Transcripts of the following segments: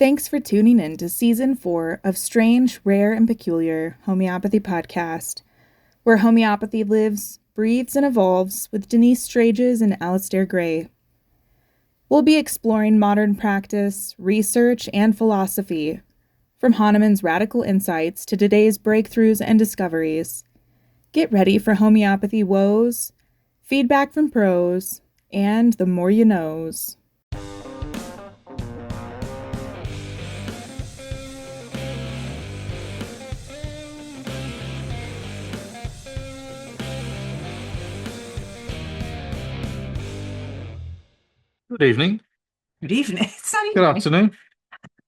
Thanks for tuning in to Season 4 of Strange, Rare, and Peculiar Homeopathy Podcast, where homeopathy lives, breathes, and evolves with Denise Straiges and Alastair Gray. We'll be exploring modern practice, research, and philosophy, from Hahnemann's radical insights to today's breakthroughs and discoveries. Get ready for homeopathy woes, feedback from pros, and the more you knows. Good evening. Good evening. It's not Good evening. afternoon.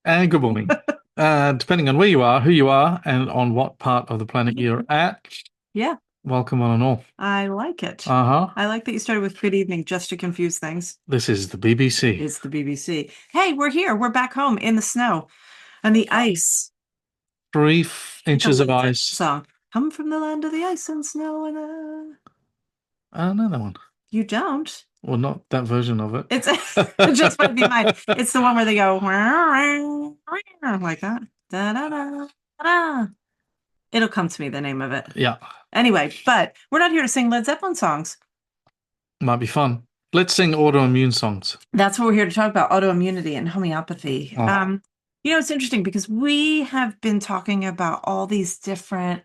And good morning. Depending on where you are, who you are, and on what part of the planet you're at. Yeah, Welcome one and all. I like it. Uh-huh. I like that you started with good evening just to confuse things. This is the BBC. It's the BBC. Hey, we're here. We're back home in the snow and the ice. 3 inches of The ice. song. Come from the land of the ice and snow and Another one. You don't. Well, not that version of it. It's it just might be mine. It's the one where they go like that. Da, da, da, da. It'll come to me, the name of it. Yeah. Anyway, but we're not here to sing Led Zeppelin songs. Might be fun. Let's sing autoimmune songs. That's what we're here to talk about, autoimmunity and homeopathy. Oh. It's interesting because we have been talking about all these different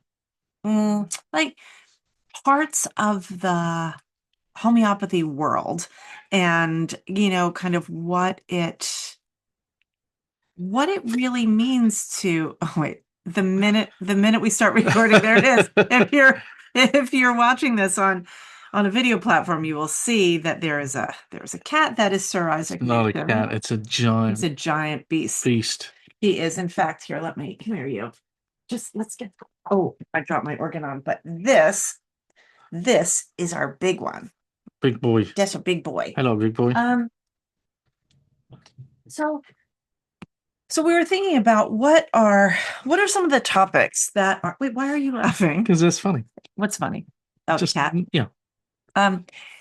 like parts of the homeopathy world and, kind of what it really means to, the minute we start recording, there it is. If you're watching this on a video platform, you will see that there's a cat that is Sir Isaac Not Newton. a cat, it's a giant beast. He is, in fact, here, come here, you. Let's get, I dropped my organ on, but this is our big one. Big boy. That's a big boy. Hello, big boy. So we were thinking about what are some of the topics that are, why are you laughing? Because that's funny. What's funny? Oh, Just, the cat. Yeah.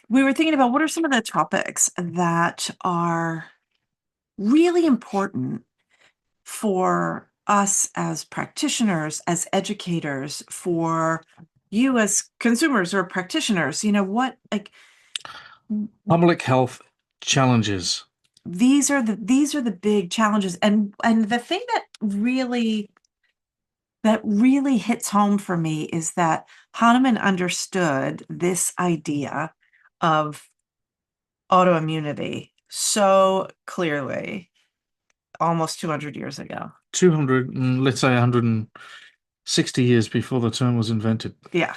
We were thinking about what are some of the topics that are really important for us as practitioners, as educators, for you as consumers or practitioners. Public health challenges. These are the big challenges, and the thing that really hits home for me is that Hahnemann understood this idea of autoimmunity so clearly almost 200 years ago. 200, let's say 160 years before the term was invented. Yeah.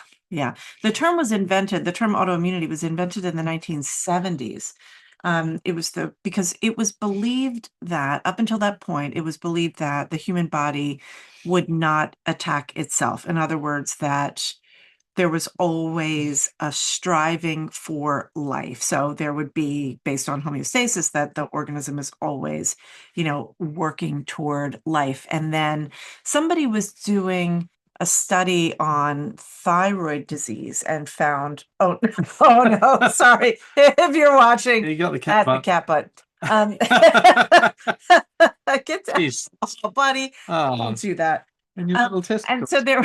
The term autoimmunity was invented in the 1970s. Because it was believed that up until that point, it was believed that the human body would not attack itself. In other words, that there was always a striving for life. So there would be, based on homeostasis, that the organism is always, working toward life. And then somebody was doing a study on thyroid disease and found, oh no, sorry. If you're watching, You got the cat butt. the cat butt. Get that. Oh, buddy. Don't do that. And your little testicles. And so there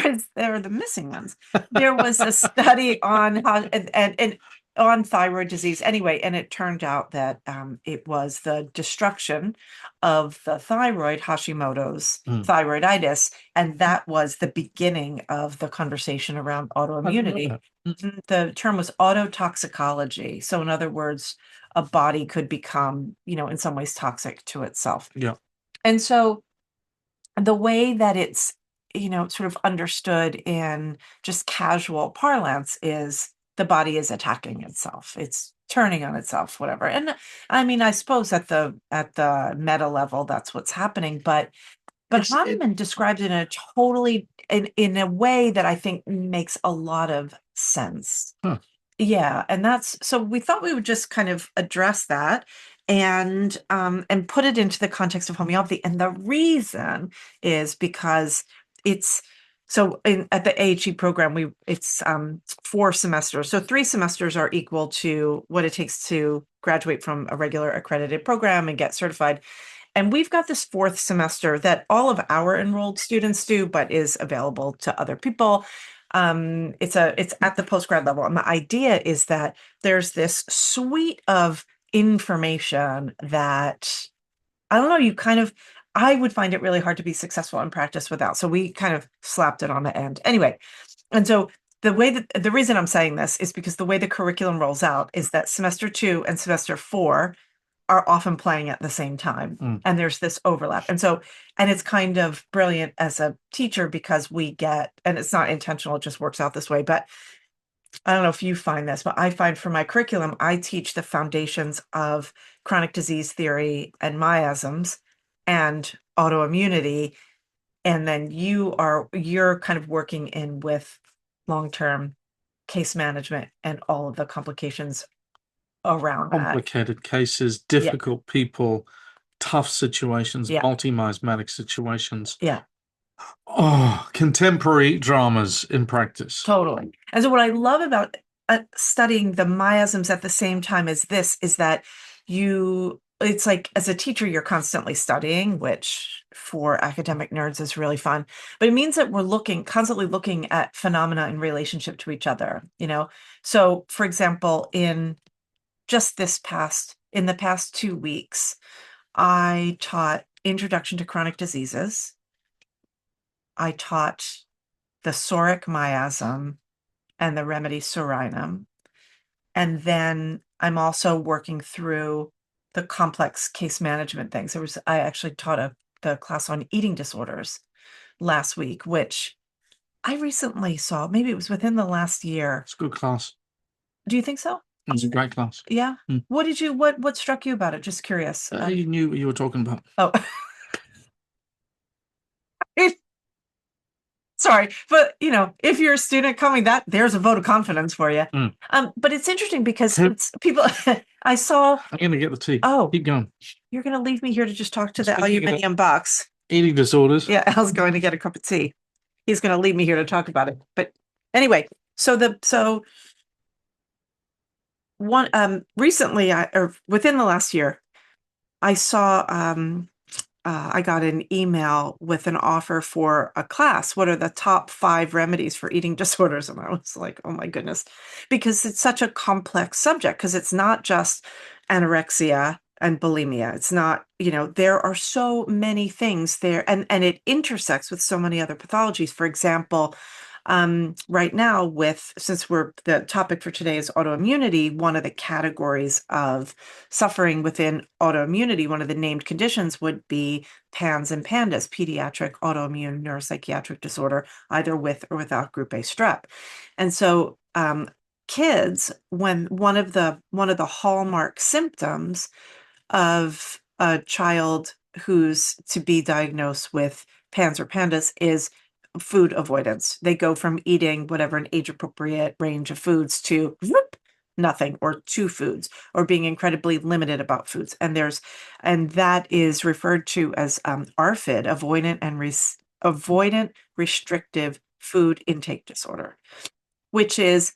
were the missing ones. There was a study on how and on thyroid disease anyway, and it turned out that it was the destruction of the thyroid, Hashimoto's thyroiditis, and that was the beginning of the conversation around autoimmunity. The term was autotoxicology. So in other words, a body could become, in some ways toxic to itself. Yeah. And so the way that it's, sort of understood in just casual parlance is the body is attacking itself. It's turning on itself, whatever. And I mean, I suppose at the meta level, that's what's happening. But Hahnemann describes it in a way that I think makes a lot of sense. Huh. Yeah, and so we thought we would just kind of address that and put it into the context of homeopathy. And the reason is because it's at the AHE program, it's 4 semesters. So 3 semesters are equal to what it takes to graduate from a regular accredited program and get certified. And we've got this 4th semester that all of our enrolled students do, but is available to other people. It's at the postgrad level. And the idea is that there's this suite of information that, I don't know, I would find it really hard to be successful in practice without. So we kind of slapped it on the end. Anyway, and so the reason I'm saying this is because the way the curriculum rolls out is that semester 2 and semester 4 are often playing at the same time. And there's this overlap. And it's kind of brilliant as a teacher because and it's not intentional, it just works out this way. But I don't know if you find this, but I find for my curriculum, I teach the foundations of chronic disease theory and miasms and autoimmunity. And then you're kind of working in with long-term case management and all of the complications around that. Complicated cases, difficult people, tough situations, Yeah. multi-miasmatic situations. Yeah. Oh, contemporary dramas in practice. Totally. And so what I love about studying the miasms at the same time as this is that it's like as a teacher, you're constantly studying, which for academic nerds is really fun. But it means that we're constantly looking at phenomena in relationship to each other, So for example, in the past 2 weeks, I taught Introduction to Chronic Diseases. I taught the psoric miasm and the remedy psorinum. And then I'm also working through the complex case management things. I actually taught the class on eating disorders last week, which I recently saw. Maybe it was within the last year. It's a good class. Do you think so? It's a great class. Yeah. What struck you about it? Just curious. You knew what you were talking about. Oh. Sorry, but if you're a student coming, there's a vote of confidence for you. But it's interesting because it's people. I saw. I'm going to get the tea. Oh, keep going. You're going to leave me here to just talk to the aluminium box. Eating disorders. Yeah, Al's going to get a cup of tea. He's going to leave me here to talk about it. But anyway, recently, or within the last year, I saw. I got an email with an offer for a class. What are the top 5 remedies for eating disorders? And I was like, oh my goodness, because it's such a complex subject, because it's not just anorexia and bulimia. It's not, there are so many things there, and it intersects with so many other pathologies. For example, right now, since the topic for today is autoimmunity, one of the categories of suffering within autoimmunity, one of the named conditions would be PANS and PANDAS, pediatric autoimmune neuropsychiatric disorder, either with or without group A strep. And so kids, when one of the hallmark symptoms of a child who's to be diagnosed with PANS or PANDAS is food avoidance. They go from eating whatever an age-appropriate range of foods to nothing, or 2 foods, or being incredibly limited about foods. And that is referred to as ARFID, avoidant restrictive food intake disorder, which is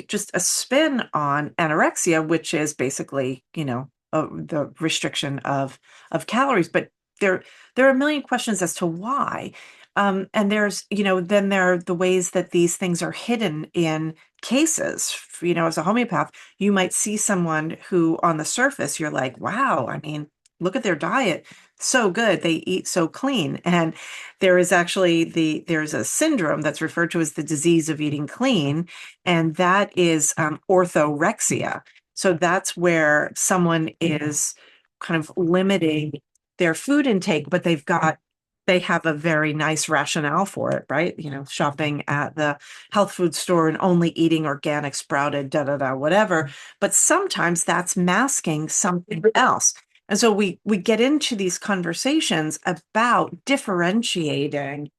just a spin on anorexia, which is basically, the restriction of calories. But there are a million questions as to why. And there's, then there are the ways that these things are hidden in cases. As a homeopath, you might see someone who on the surface, you're like, wow, I mean, look at their diet. So good. They eat so clean. And there is actually there's a syndrome that's referred to as the disease of eating clean. And that is orthorexia. So that's where someone is kind of limiting their food intake, but they have a very nice rationale for it, right? Shopping at the health food store and only eating organic, sprouted, whatever. But sometimes that's masking something else. And so we get into these conversations about differentiating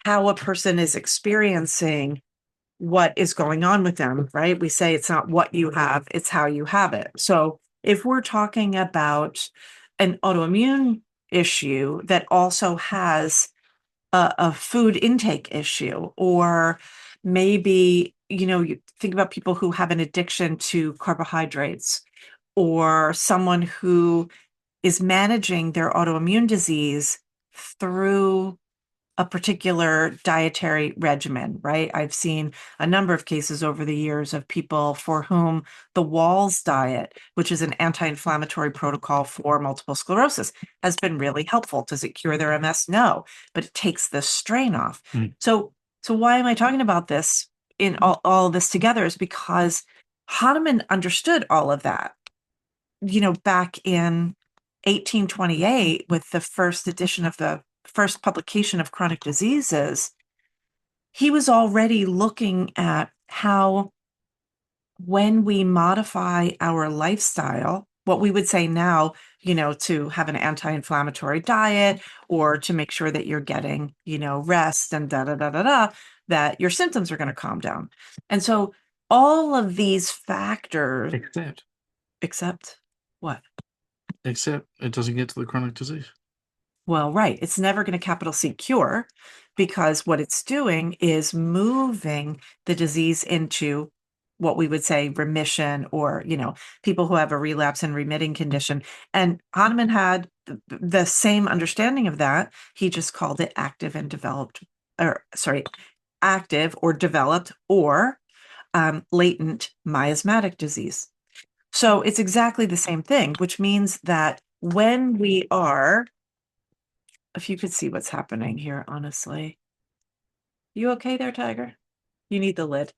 how a person is experiencing what is going on with them, right? We say it's not what you have, it's how you have it. So if we're talking about an autoimmune issue that also has a food intake issue, or maybe, you think about people who have an addiction to carbohydrates, or someone who is managing their autoimmune disease through a particular dietary regimen, right? I've seen a number of cases over the years of people for whom the WALS diet, which is an anti-inflammatory protocol for multiple sclerosis, has been really helpful. Does it cure their MS? No, but it takes the strain off. Mm. So why am I talking about this in all of this together is because Hahnemann understood all of that, back in 1828 with the first edition of the first publication of chronic diseases. He was already looking at how when we modify our lifestyle, what we would say now, to have an anti-inflammatory diet or to make sure that you're getting, rest and that your symptoms are going to calm down. And so all of these factors, except what? Except it doesn't get to the chronic disease. Well, right. It's never going to capital C cure, because what it's doing is moving the disease into what we would say remission, or, people who have a relapse and remitting condition. And Hahnemann had the same understanding of that. He just called it active or developed or latent miasmatic disease. So it's exactly the same thing, which means that when we are, if you could see what's happening here, honestly. You okay there, Tiger? You need the lid.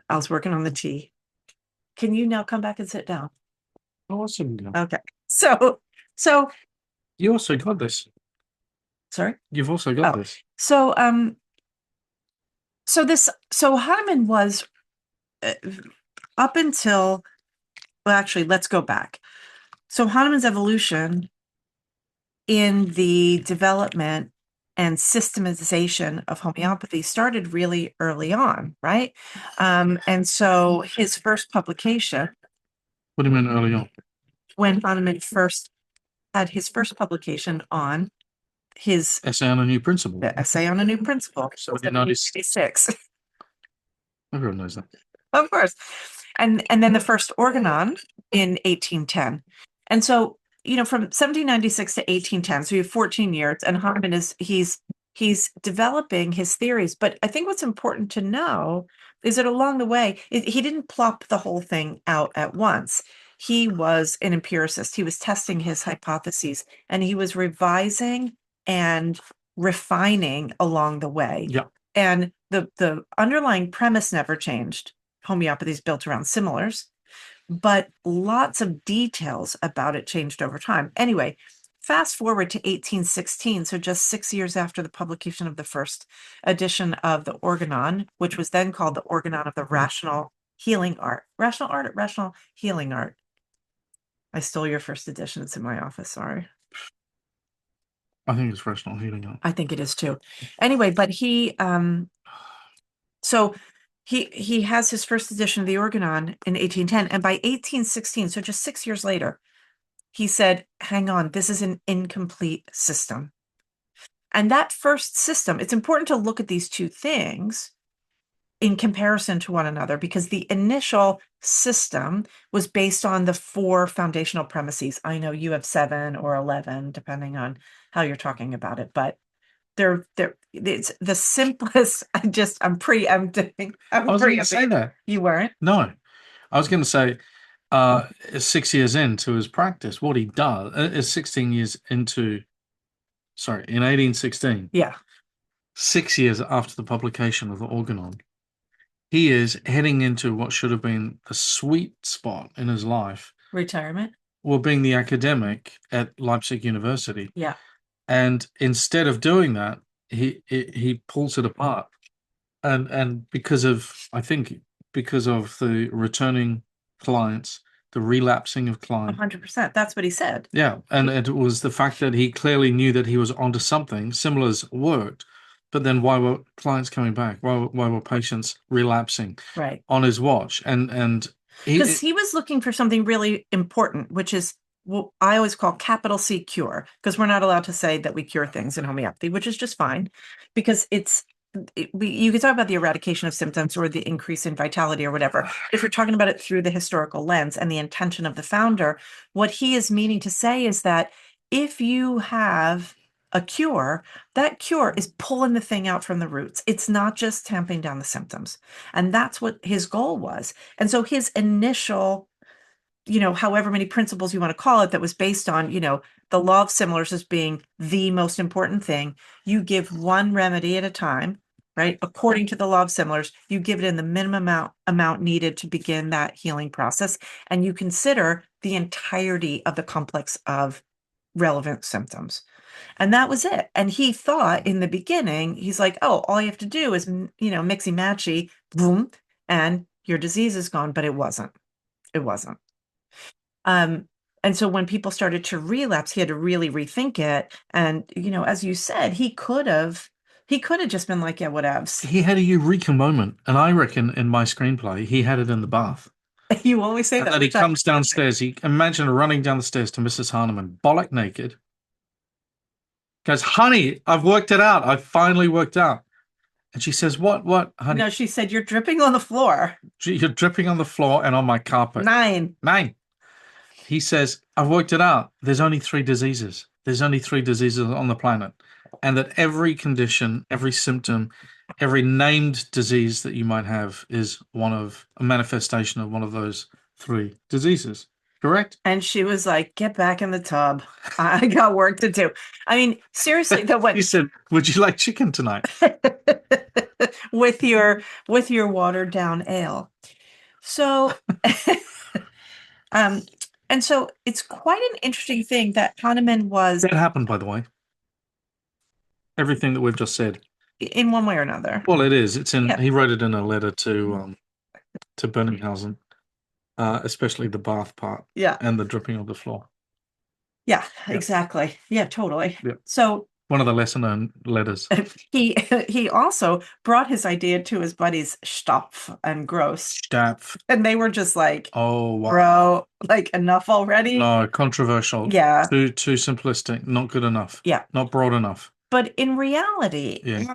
I was working on the tea. Can you now come back and sit down? Awesome. Okay. So you also got this. Sorry? You've also got this. So Hahnemann was up until, well, actually, let's go back. So Hahnemann's evolution in the development and systematization of homeopathy started really early on, right? And so his first publication. What do you mean early on? When Hahnemann first had his first publication on his Essay on a New Principle. The Essay on a New Principle, 1796. Everyone knows that. Of course. And then the first organon in 1810. And so, from 1796 to 1810, so you have 14 years, and Hahnemann he's developing his theories. But I think what's important to know is that along the way, he didn't plop the whole thing out at once. He was an empiricist. He was testing his hypotheses, and he was revising and refining along the way. Yeah. And the underlying premise never changed. Homeopathy is built around similars, but lots of details about it changed over time. Anyway, fast forward to 1816, so just 6 years after the publication of the first edition of the Organon, which was then called the Organon of the Rational Healing Art. Rational Healing Art. I stole your first edition. It's in my office. Sorry. I think it's Rational Healing Art. I think it is too. Anyway, but he has his first edition of the Organon in 1810, and by 1816, so just 6 years later, he said, hang on, this is an incomplete system. And that first system, it's important to look at these two things in comparison to one another, because the initial system was based on the 4 foundational premises. I know you have 7 or 11, depending on how you're talking about it, but it's the simplest. I'm preempting. I was going to say that. You weren't? No, I was going to say 6 years into his practice, what he does is 16 years into, in 1816. Yeah. 6 years after the publication of the Organon, he is heading into what should have been the sweet spot in his life. Retirement? Well, being the academic at Leipzig University. Yeah. And instead of doing that, he pulls it apart. And because of the returning clients, the relapsing of clients. 100%. That's what he said. Yeah. And it was the fact that he clearly knew that he was onto something. Similars worked. But then why were clients coming back? Why were patients relapsing on his watch? And because he was looking for something really important, which is what I always call capital C cure, because we're not allowed to say that we cure things in homeopathy, which is just fine, because it's you could talk about the eradication of symptoms or the increase in vitality or whatever. If we're talking about it through the historical lens and the intention of the founder, what he is meaning to say is that if you have a cure, that cure is pulling the thing out from the roots. It's not just tamping down the symptoms. And that's what his goal was. And so his initial, however many principles you want to call it, that was based on, the law of similars as being the most important thing. You give one remedy at a time, right? According to the law of similars, you give it in the minimum amount needed to begin that healing process. And you consider the entirety of the complex of relevant symptoms. And that was it. And he thought in the beginning, he's like, oh, all you have to do is, mixy matchy, boom, and your disease is gone. But it wasn't. It wasn't. And so when people started to relapse, he had to really rethink it. And, as you said, he could have just been like, yeah, whatevs. He had a eureka moment, and I reckon in my screenplay he had it in the bath. You always say And that. then he comes downstairs. He imagine running down the stairs to Mrs. Hahnemann, bollock naked. Goes, honey, I've worked it out. I've finally worked out. And she says, what, honey? No, she said, you're dripping on the floor. You're dripping on the floor and on my carpet. 9. He says, I've worked it out. There's only 3 diseases. There's only 3 diseases on the planet. And that every condition, every symptom, every named disease that you might have is a manifestation of one of those 3 diseases. Correct? And she was like, get back in the tub. I got work to do. I mean, seriously, He said, would you like chicken tonight? with your watered down ale. So and so it's quite an interesting thing that Hahnemann was. That happened, by the way. Everything that we've just said. In one way or another. Well, it is. It's in. Yeah. He wrote it in a letter to Bernninghausen, especially the bath part. Yeah. And the dripping of the floor. Yeah, exactly. Yeah, totally. Yeah. So one of the lesser known letters. He also brought his idea to his buddies Stopf and Gross. Stopf. And they were just like, oh, wow. Bro, like enough already. No, controversial. Yeah. Too simplistic. Not good enough. Yeah. Not broad enough. But in reality, yeah.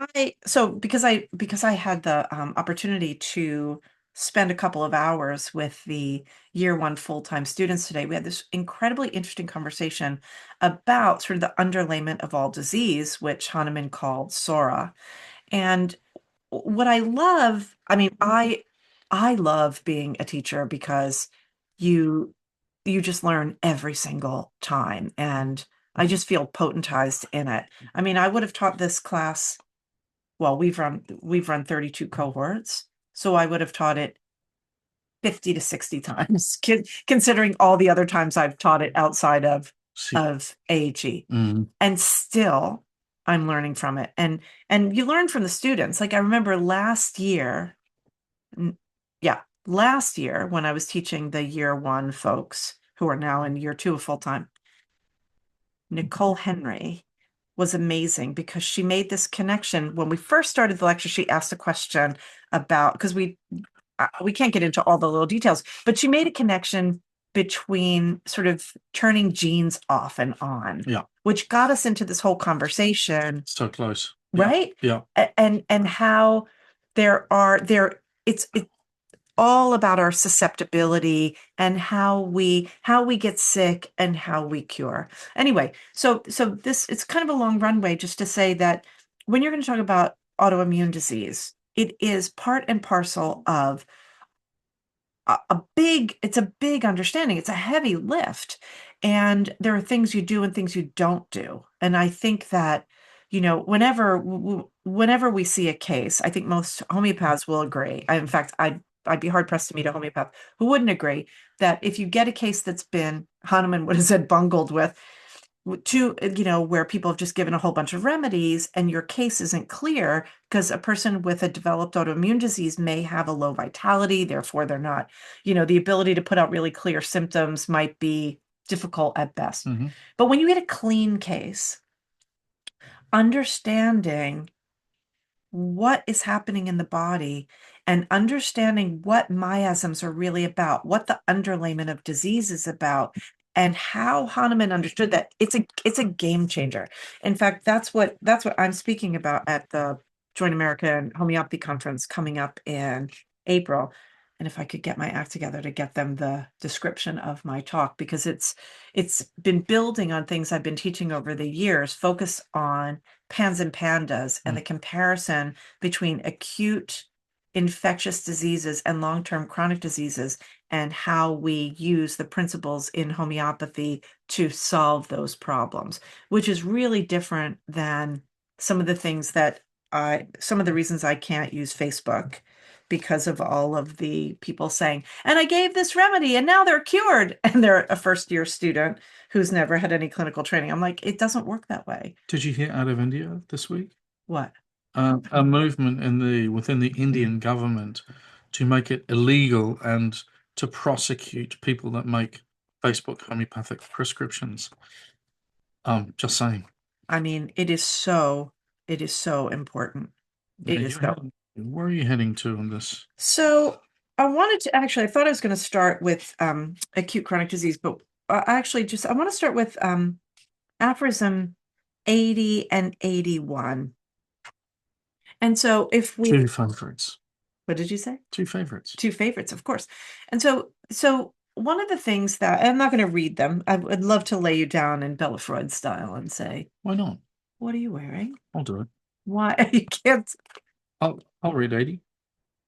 because I had the opportunity to spend a couple of hours with the year 1 full-time students today, we had this incredibly interesting conversation about sort of the underlayment of all disease, which Hahnemann called SORA. And what I love, I mean, I love being a teacher because you just learn every single time. And I just feel potentized in it. I mean, I would have taught this class. Well, we've run 32 cohorts. So I would have taught it 50 to 60 times, considering all the other times I've taught it outside of AHE. Mm. And still I'm learning from it. And you learn from the students. Like I remember last year when I was teaching the year 1 folks who are now in year 2 of full-time, Nicole Henry was amazing because she made this connection. When we first started the lecture, she asked a question about, because we can't get into all the little details, but she made a connection between sort of turning genes off and on, which got us into this whole conversation. So close. Right? Yeah. And how it's all about our susceptibility and how we get sick and how we cure. Anyway, so this, it's kind of a long runway just to say that when you're going to talk about autoimmune disease, it is part and parcel of it's a big understanding. It's a heavy lift. And there are things you do and things you don't do. And I think that, whenever we see a case, I think most homeopaths will agree. In fact, I'd be hard pressed to meet a homeopath who wouldn't agree that if you get a case that's been, Hahnemann would have said, bungled with, where people have just given a whole bunch of remedies and your case isn't clear because a person with a developed autoimmune disease may have a low vitality. Therefore, they're not, the ability to put out really clear symptoms might be difficult at best. Mm-hmm. But when you get a clean case, understanding what is happening in the body and understanding what miasms are really about, what the underlayment of disease is about, and how Hahnemann understood that, it's a game changer. In fact, that's what I'm speaking about at the Join American Homeopathy Conference coming up in April. And if I could get my act together to get them the description of my talk, because it's been building on things I've been teaching over the years, focus on pans and pandas and the comparison between acute infectious diseases and long-term chronic diseases, and how we use the principles in homeopathy to solve those problems, which is really different than some of the things that some of the reasons I can't use Facebook, because of all of the people saying, and I gave this remedy and now they're cured. And they're a first-year student who's never had any clinical training. I'm like, it doesn't work that way. Did you hear out of India this week? What? A movement within the Indian government to make it illegal and to prosecute people that make Facebook homeopathic prescriptions. Just saying. I mean, it is so important. It is so. Where are you heading to on this? So I thought I was going to start with acute chronic disease, but I want to start with aphorism 80 and 81. And so if we... Two favorites. What did you say? Two favorites. Two favorites, of course. And so one of the things that, I'm not going to read them. I would love to lay you down in Bella Freud style and say, why not? What are you wearing? I'll do it. Why? You can't. I'll read 80.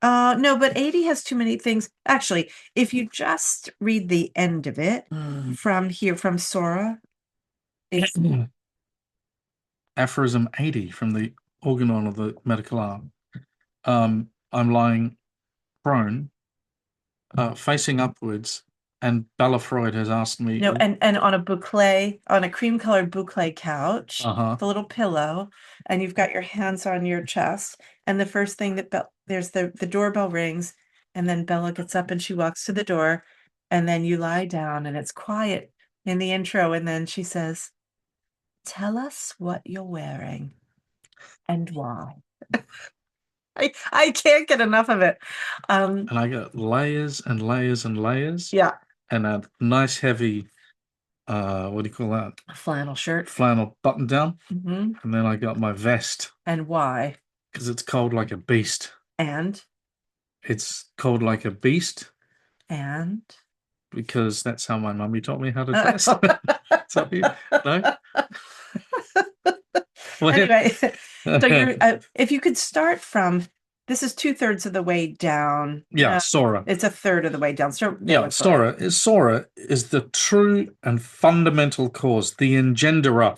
No, but 80 has too many things. Actually, if you just read the end of it from Sora. Aphorism 80 from the Organon of the Medical Art. I'm lying prone, facing upwards, and Bella Freud has asked me. No, and on a cream-colored boucle couch, the little pillow, and you've got your hands on your chest, and the first thing that there's the doorbell rings, and then Bella gets up and she walks to the door, and then you lie down, and it's quiet in the intro, and then she says, "Tell us what you're wearing and why." I can't get enough of it. And I got layers and layers and layers. Yeah. And a nice heavy, what do you call that? A flannel shirt. Flannel button down. And then I got my vest. And why? Because it's cold like a beast. And? It's cold like a beast. And? Because that's how my mummy taught me how to dress. Sorry, no? Anyway, so if you could start from, this is 2/3 of the way down. Yeah, Sora. It's 1/3 of the way down. So, Sora is the true and fundamental cause, the engenderer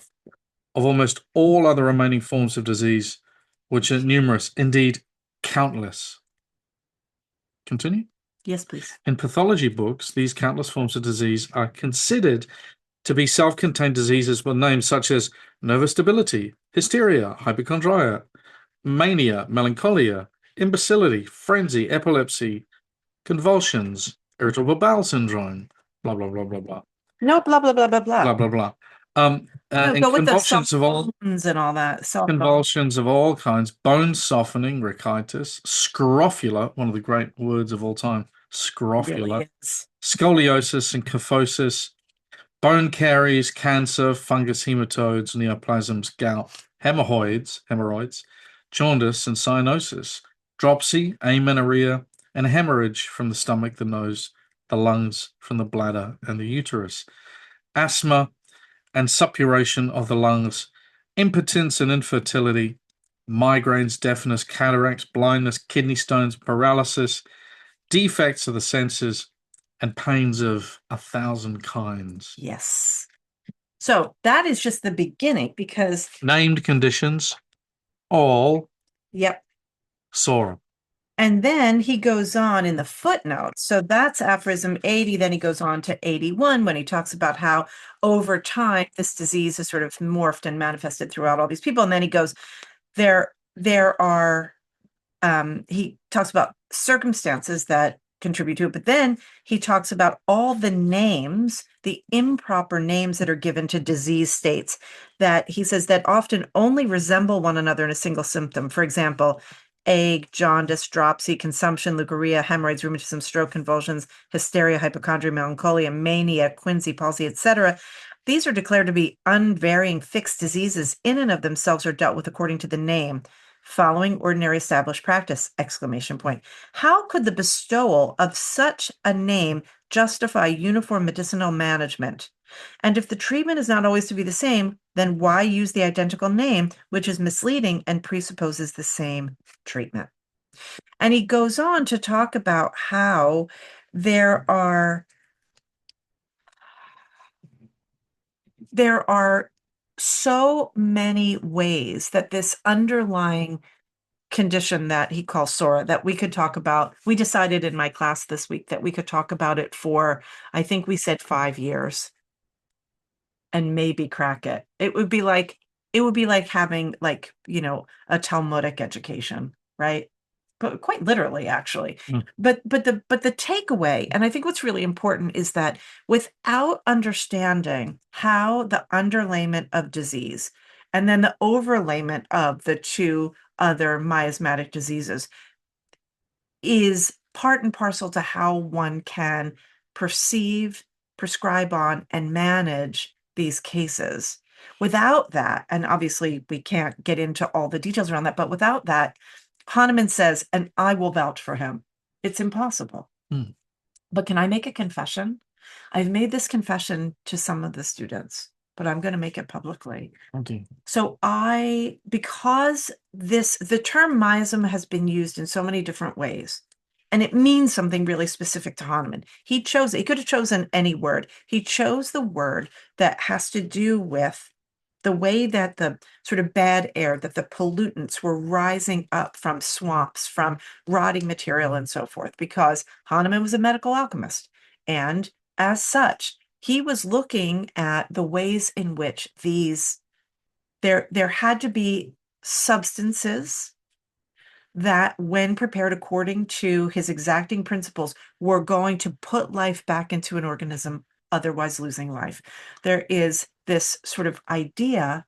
of almost all other remaining forms of disease, which are numerous, indeed countless. Continue? Yes, please. In pathology books, these countless forms of disease are considered to be self-contained diseases with names such as nervous debility, hysteria, hypochondria, mania, melancholia, imbecility, frenzy, epilepsy, convulsions, irritable bowel syndrome, blah, blah, blah, blah, blah. No, blah, blah, blah, blah, blah. Blah, blah, blah. And convulsions of all and all that. Convulsions of all kinds, bone softening, rachitis, scrofula, one of the great words of all time, scrofula, really scoliosis and kyphosis, bone caries, cancer, fungus, hematodes, neoplasms, gout, hemorrhoids, jaundice and cyanosis, dropsy, amenorrhea, and hemorrhage from the stomach, the nose, the lungs, from the bladder, and the uterus, asthma and suppuration of the lungs, impotence and infertility, migraines, deafness, cataracts, blindness, kidney stones, paralysis, defects of the senses, and pains of 1,000 kinds. Yes. So that is just the beginning, because named conditions, all Sora. And then he goes on in the footnotes. So that's aphorism 80. Then he goes on to 81 when he talks about how over time this disease is sort of morphed and manifested throughout all these people. And then he goes, there are, he talks about circumstances that contribute to it, but then he talks about all the names, the improper names that are given to disease states that he says that often only resemble one another in a single symptom. For example, ague, jaundice, dropsy, consumption, leukorrhea, hemorrhoids, rheumatism, stroke, convulsions, hysteria, hypochondria, melancholia, mania, quinsy, palsy, etc. These are declared to be unvarying fixed diseases in and of themselves, are dealt with according to the name. following ordinary established practice, ! How could the bestowal of such a name justify uniform medicinal management? And if the treatment is not always to be the same, then why use the identical name, which is misleading and presupposes the same treatment? And he goes on to talk about how there are so many ways that this underlying condition that he calls SORA that we could talk about. We decided in my class this week that we could talk about it for, I think we said 5 years and maybe crack it. It would be like having a Talmudic education, right? But quite literally, actually. Mm. But the takeaway, and I think what's really important, is that without understanding how the underlayment of disease and then the overlayment of the two other miasmatic diseases is part and parcel to how one can perceive, prescribe on, and manage these cases. Without that, and obviously we can't get into all the details around that, but without that, Hahnemann says, and I will vouch for him, it's impossible. Mm. But can I make a confession? I've made this confession to some of the students, but I'm going to make it publicly. Okay. So because the term miasm has been used in so many different ways, and it means something really specific to Hahnemann. He could have chosen any word. He chose the word that has to do with the way that the sort of bad air, that the pollutants were rising up from swamps, from rotting material and so forth, because Hahnemann was a medical alchemist. And as such, he was looking at the ways in which there had to be substances that, when prepared according to his exacting principles, were going to put life back into an organism otherwise losing life. There is this sort of idea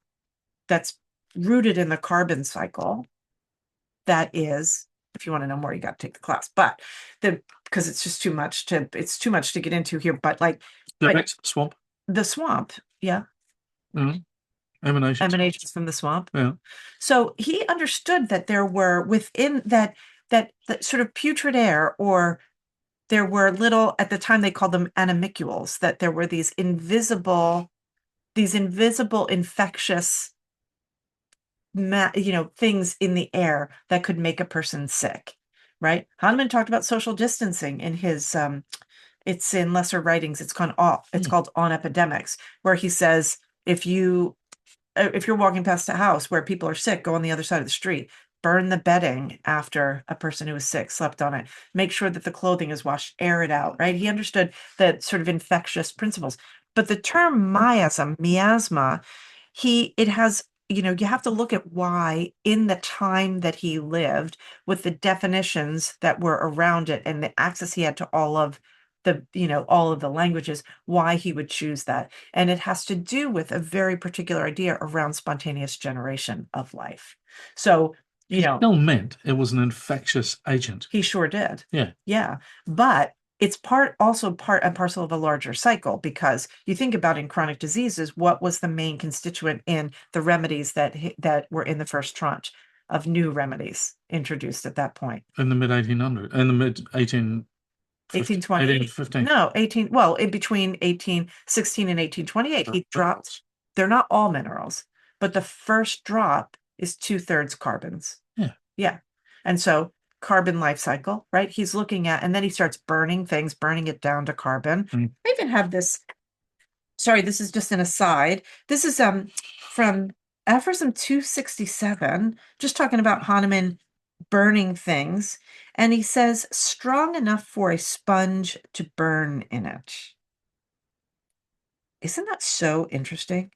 that's rooted in the carbon cycle that is, if you want to know more, you got to take the class, but because it's just too much to get into here, but Swamp. The swamp, yeah. Mm-hmm. Emanations from the swamp. Yeah. So he understood that there were within that sort of putrid air, or there were little, at the time they called them animalcules, that there were these invisible infectious things in the air that could make a person sick, right? Hahnemann talked about social distancing in his it's in Lesser Writings. It's called On Epidemics, where he says, if you're walking past a house where people are sick, go on the other side of the street, burn the bedding after a person who is sick slept on it, make sure that the clothing is washed, air it out, right? He understood the sort of infectious principles. But the term miasma, it has, you have to look at why, in the time that he lived, with the definitions that were around it and the access he had to all of the languages, why he would choose that. And it has to do with a very particular idea around spontaneous generation of life. So, he still meant it was an infectious agent. He sure did. Yeah. Yeah. But it's also part and parcel of a larger cycle, because you think about, in chronic diseases, what was the main constituent in the remedies that were in the first tranche of new remedies introduced at that point? In the mid 1800s, in the mid 1815. No, in between 1816 and 1828, he dropped. They're not all minerals, but the first drop is 2/3 carbons. Yeah. Yeah. And so carbon life cycle, right? He's looking at, and then he starts burning things, burning it down to carbon. I even have this. Sorry, this is just an aside. This is from Aphorism 267, just talking about Hahnemann burning things. And he says, strong enough for a sponge to burn in it. Isn't that so interesting?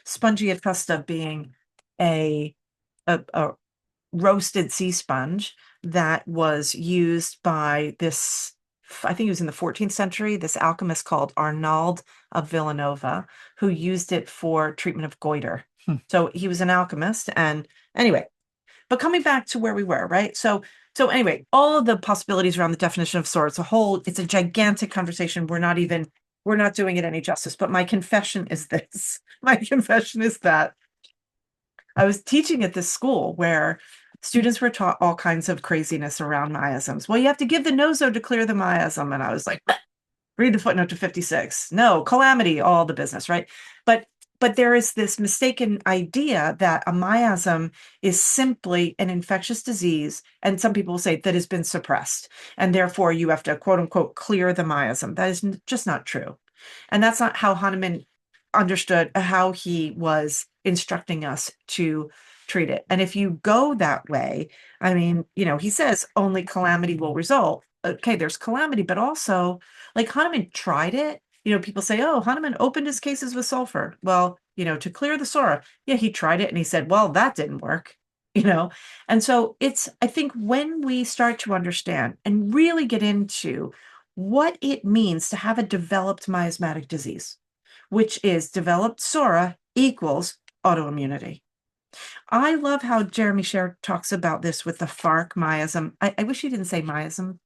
Spongia fusta being a roasted sea sponge that was used by this, I think it was in the 14th century, this alchemist called Arnauld of Villanova, who used it for treatment of goiter. So he was an alchemist. And anyway, but coming back to where we were, right? So anyway, all of the possibilities around the definition of SORA, it's a gigantic conversation. We're not doing it any justice, but my confession is this. My confession is that I was teaching at this school where students were taught all kinds of craziness around miasms. Well, you have to give the noso to clear the miasm. And I was like, read the footnote to 56. No, calamity, all the business, right? But there is this mistaken idea that a miasm is simply an infectious disease, and some people say that has been suppressed, and therefore you have to, quote unquote, clear the miasm. That is just not true. And that's not how Hahnemann understood how he was instructing us to treat it. And if you go that way, I mean, he says only calamity will result. Okay, there's calamity, but also, like, Hahnemann tried it. People say, oh, Hahnemann opened his cases with sulfur. Well, to clear the psora. Yeah, he tried it and he said, well, that didn't work, And so I think when we start to understand and really get into what it means to have a developed miasmatic disease, which is developed psora equals autoimmunity. I love how Jeremy Sher talks about this with the FARC miasm. I wish he didn't say miasm,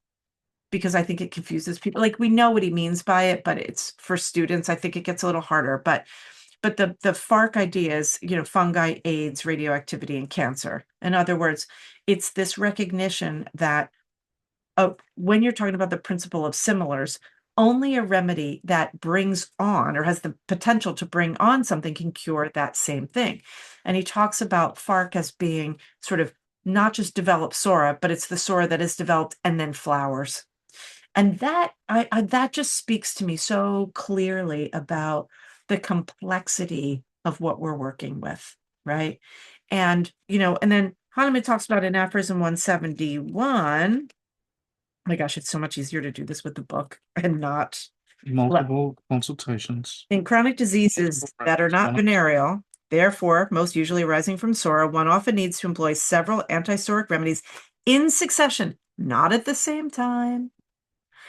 because I think it confuses people. Like, we know what he means by it, but it's for students. I think it gets a little harder. But the FARC idea is, fungi, AIDS, radioactivity, and cancer. In other words, it's this recognition that when you're talking about the principle of similars, only a remedy that brings on or has the potential to bring on something can cure that same thing. And he talks about FARC as being sort of not just developed psora, but it's the psora that is developed and then flowers. And that that just speaks to me so clearly about the complexity of what we're working with, right? And and then Hahnemann talks about in aphorism 171. Oh my gosh, it's so much easier to do this with the book and not multiple consultations. In chronic diseases that are not venereal, therefore most usually arising from psora, one often needs to employ several anti-psoric remedies in succession, not at the same time,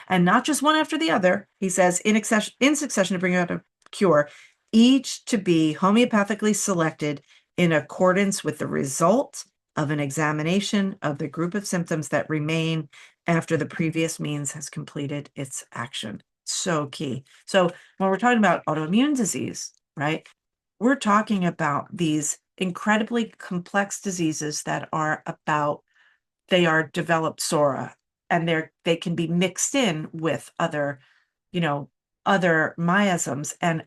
and not just one after the other. He says in succession to bring about a cure, each to be homeopathically selected in accordance with the result of an examination of the group of symptoms that remain after the previous means has completed its action. So key. So when we're talking about autoimmune disease, right, we're talking about these incredibly complex diseases that are they are developed psora, and they can be mixed in with other miasms, and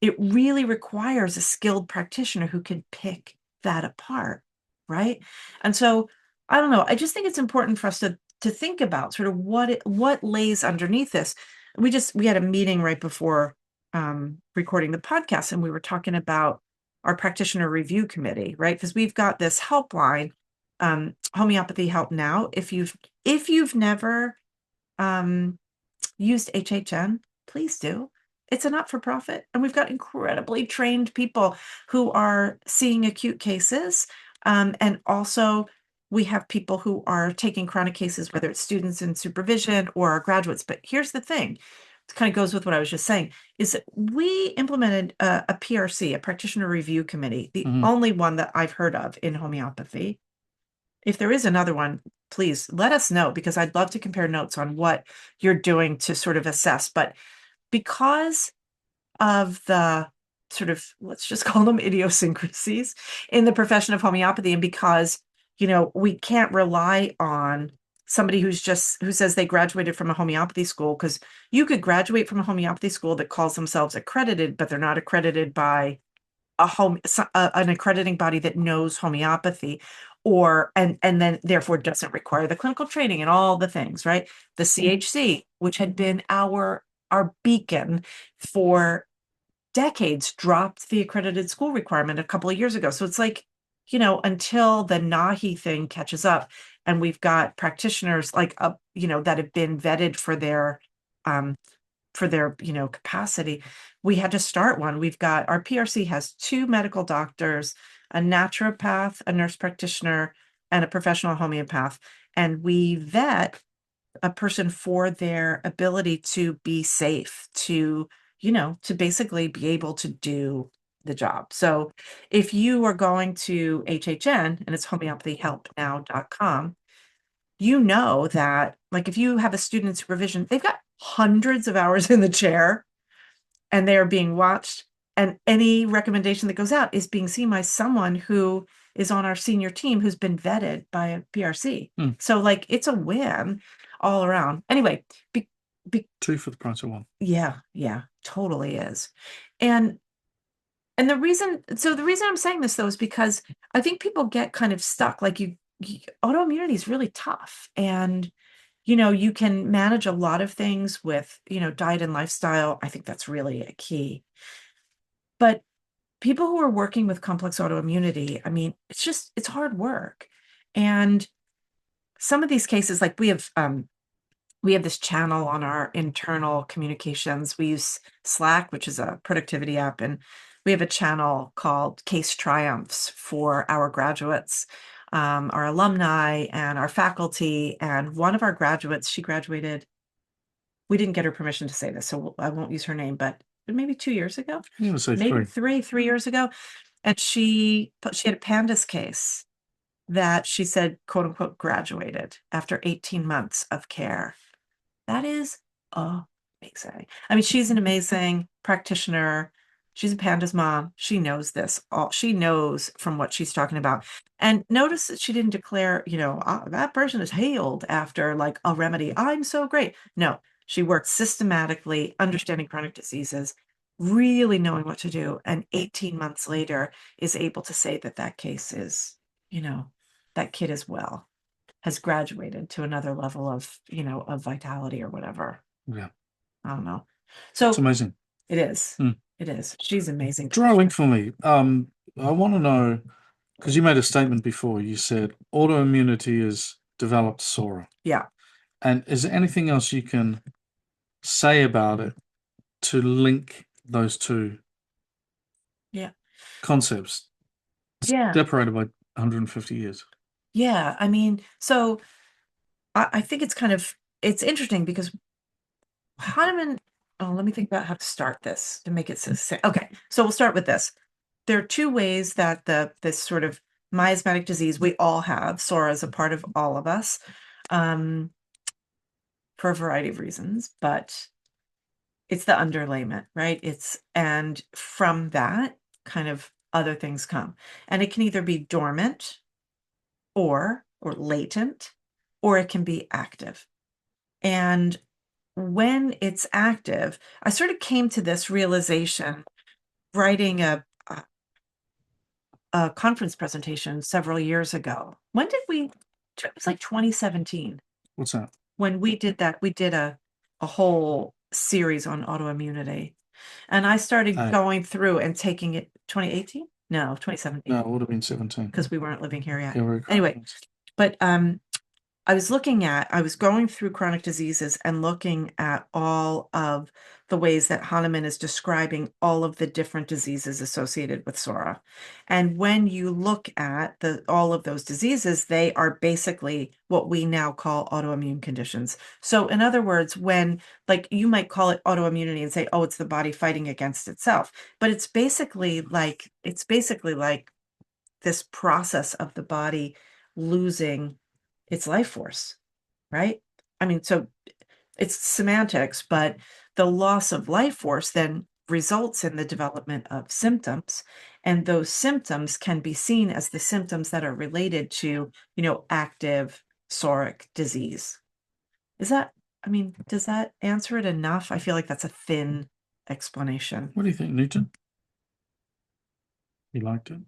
it really requires a skilled practitioner who can pick that apart, right? And so I don't know, I just think it's important for us to think about sort of what lays underneath this. We had a meeting right before recording the podcast, and we were talking about our practitioner review committee, right? Because we've got this helpline, Homeopathy Help Now. If you've never used HHN, please do. It's a not-for-profit, and we've got incredibly trained people who are seeing acute cases, and also we have people who are taking chronic cases, whether it's students in supervision or our graduates. But here's the thing, it kind of goes with what I was just saying, is that we implemented a PRC, a practitioner review committee, the only one that I've heard of in homeopathy. If there is another one, please let us know, because I'd love to compare notes on what you're doing to sort of assess. But because of the sort of, let's just call them idiosyncrasies in the profession of homeopathy, and because, we can't rely on somebody who says they graduated from a homeopathy school, because you could graduate from a homeopathy school that calls themselves accredited, but they're not accredited by an accrediting body that knows homeopathy, and then therefore doesn't require the clinical training and all the things, right? The CHC, which had been our beacon for decades, dropped the accredited school requirement a couple of years ago. So it's like, until the NAHI thing catches up, and we've got practitioners that have been vetted for their capacity, we had to start one. We've got, our PRC has 2 medical doctors, a naturopath, a nurse practitioner, and a professional homeopath. And we vet a person for their ability to be safe, to basically be able to do the job. So if you are going to HHN, and it's homeopathyhelpnow.com, that, like, if you have a student in supervision, they've got hundreds of hours in the chair, and they are being watched, and any recommendation that goes out is being seen by someone who is on our senior team who's been vetted by a PRC. So like it's a win all around. Anyway, two for the price of one. Yeah, totally is. And the reason I'm saying this though is because I think people get kind of stuck. Like autoimmunity is really tough, and you can manage a lot of things with diet and lifestyle. I think that's really a key. But people who are working with complex autoimmunity, I mean, it's hard work. And some of these cases, like we have this channel on our internal communications. We use Slack, which is a productivity app, and we have a channel called Case Triumphs for our graduates, our alumni, and our faculty. And one of our graduates, she graduated. We didn't get her permission to say this, so I won't use her name, but maybe 2 years ago, I'm gonna say maybe three. 3 years ago, and she had a pandas case that she said, quote unquote, graduated after 18 months of care. That is amazing. I mean, she's an amazing practitioner. She's a pandas mom. She knows this. She knows from what she's talking about. And notice that she didn't declare, that person is healed after like a remedy. I'm so great. No, she worked systematically, understanding chronic diseases, really knowing what to do. And 18 months later is able to say that case is, that kid is well, has graduated to another level of, of vitality or whatever. Yeah. I don't know. So it's amazing. It is. It is. She's amazing. Draw a link for me. I want to know, because you made a statement before. You said autoimmunity has developed SORA. Yeah. And is there anything else you can say about it to link those two concepts separated by 150 years? Yeah. I mean, so I think it's interesting because Hahnemann, let me think about how to start this to make it succinct. Okay, so we'll start with this. There are two ways that this sort of miasmatic disease we all have. SORA is a part of all of us, for a variety of reasons, but it's the underlayment, right? And from that kind of other things come, and it can either be dormant or latent, or it can be active. And when it's active, I sort of came to this realization writing a conference presentation several years ago. When did it was like 2017. What's that? When we did that, we did a whole series on autoimmunity. And I started going through and taking it 2018? No, 2017. No, it would have been 17. Because we weren't living here yet. Yeah, anyway, but I was going through chronic diseases and looking at all of the ways that Hahnemann is describing all of the different diseases associated with SORA. And when you look at all of those diseases, they are basically what we now call autoimmune conditions. So in other words, when like you might call it autoimmunity and say, oh, it's the body fighting against itself, but it's basically like this process of the body losing its life force, right? I mean, so it's semantics, but the loss of life force then results in the development of symptoms. And those symptoms can be seen as the symptoms that are related to, active psoriatic disease. Does that answer it enough? I feel like that's a thin explanation. What do you think, Newton? He liked it?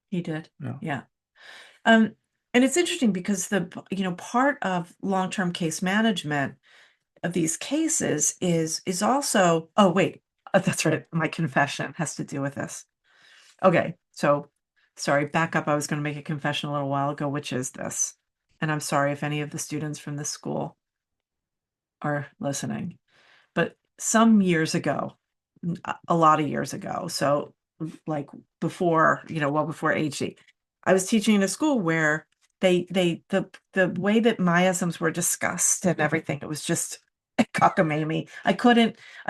He did. Yeah. And it's interesting because part of long-term case management of these cases is also, that's right. My confession has to do with this. Okay. So sorry, back up. I was going to make a confession a little while ago, which is this. And I'm sorry if any of the students from this school are listening, but some years ago, a lot of years ago. So like before, before HE, I was teaching in a school where the way that miasms were discussed and everything, it was just cockamamie. I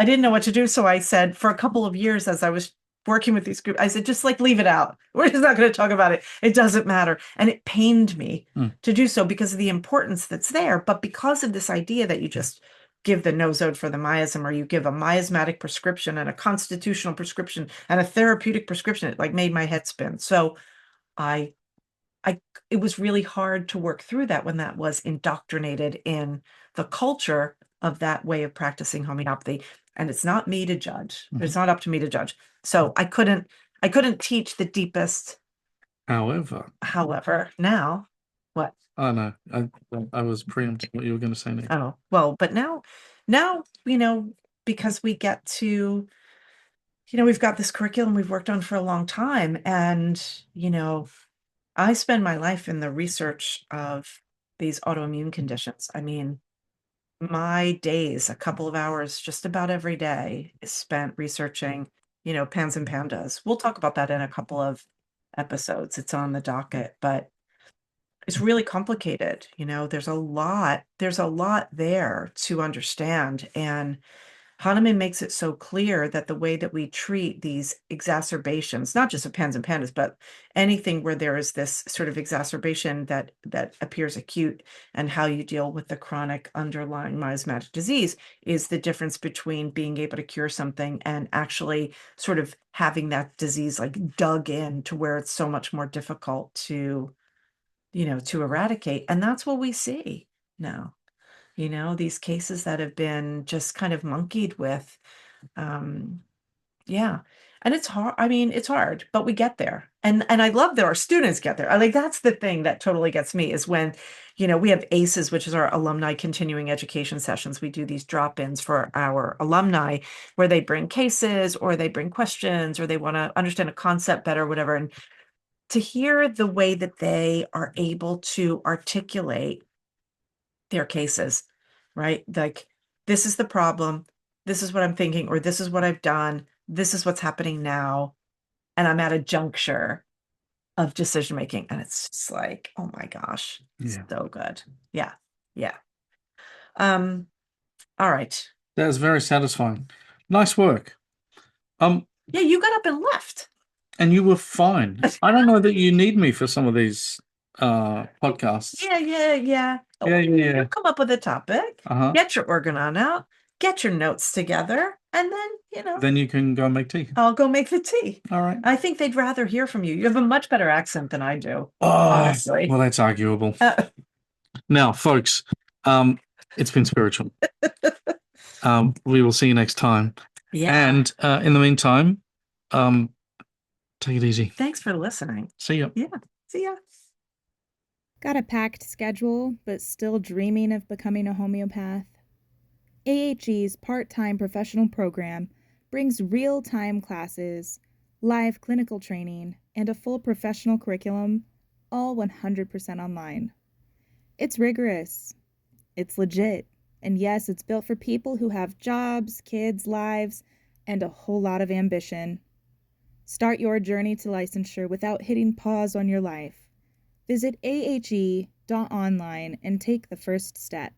didn't know what to do. So I said, for a couple of years, as I was working with these groups, I said, just like leave it out. We're just not going to talk about it. It doesn't matter. And it pained me to do so because of the importance that's there. But because of this idea that you just give the nosode for the miasm, or you give a miasmatic prescription and a constitutional prescription and a therapeutic prescription. It like made my head spin. So it was really hard to work through that when that was indoctrinated in the culture of that way of practicing homeopathy. And it's not me to judge. It's not up to me to judge. So I couldn't teach the deepest. However, Now, what? oh no, I was preempting what you were going to say next. Oh, well, but now, because we get to, we've got this curriculum we've worked on for a long time, and, I spend my life in the research of these autoimmune conditions. I mean, my days, a couple of hours, just about every day is spent researching, pans and pandas. We'll talk about that in a couple of episodes. It's on the docket, but it's really complicated. There's a lot there to understand. And Hahnemann makes it so clear that the way that we treat these exacerbations, not just of pans and pandas, but anything where there is this sort of exacerbation that appears acute, and how you deal with the chronic underlying miasmatic disease, is the difference between being able to cure something and actually sort of having that disease like dug in to where it's so much more difficult to eradicate. And that's what we see now. These cases that have been just kind of monkeyed with. Yeah. And it's hard. I mean, it's hard, but we get there. And I love that our students get there. That's the thing that totally gets me, is when, we have ACEs, which is our alumni continuing education sessions. We do these drop-ins for our alumni where they bring cases, or they bring questions, or they want to understand a concept better, whatever. And to hear the way that they are able to articulate their cases, right? Like, this is the problem, this is what I'm thinking, or this is what I've done, this is what's happening now, and I'm at a juncture of decision making. And it's just like, oh my gosh, Yeah. so good. Yeah. All right. That was very satisfying. Nice work. Yeah, you got up and left. And you were fine. I don't know that you need me for some of these podcasts. Yeah. Yeah. You come up with a topic, Uh-huh. get your organon out, get your notes together, and then, Then you can go make tea. I'll go make the tea. All right. I think they'd rather hear from you. You have a much better accent than I do. Oh, honestly. well, that's arguable. Now, folks, it's been spiritual. We will see you next time. Yeah. And in the meantime, take it easy. Thanks for listening. See ya. Yeah. See ya. Got a packed schedule, but still dreaming of becoming a homeopath? AHE's part-time professional program brings real-time classes, live clinical training, and a full professional curriculum, all 100% online. It's rigorous. It's legit. And yes, it's built for people who have jobs, kids, lives, and a whole lot of ambition. Start your journey to licensure without hitting pause on your life. Visit ahe.online and take the first step.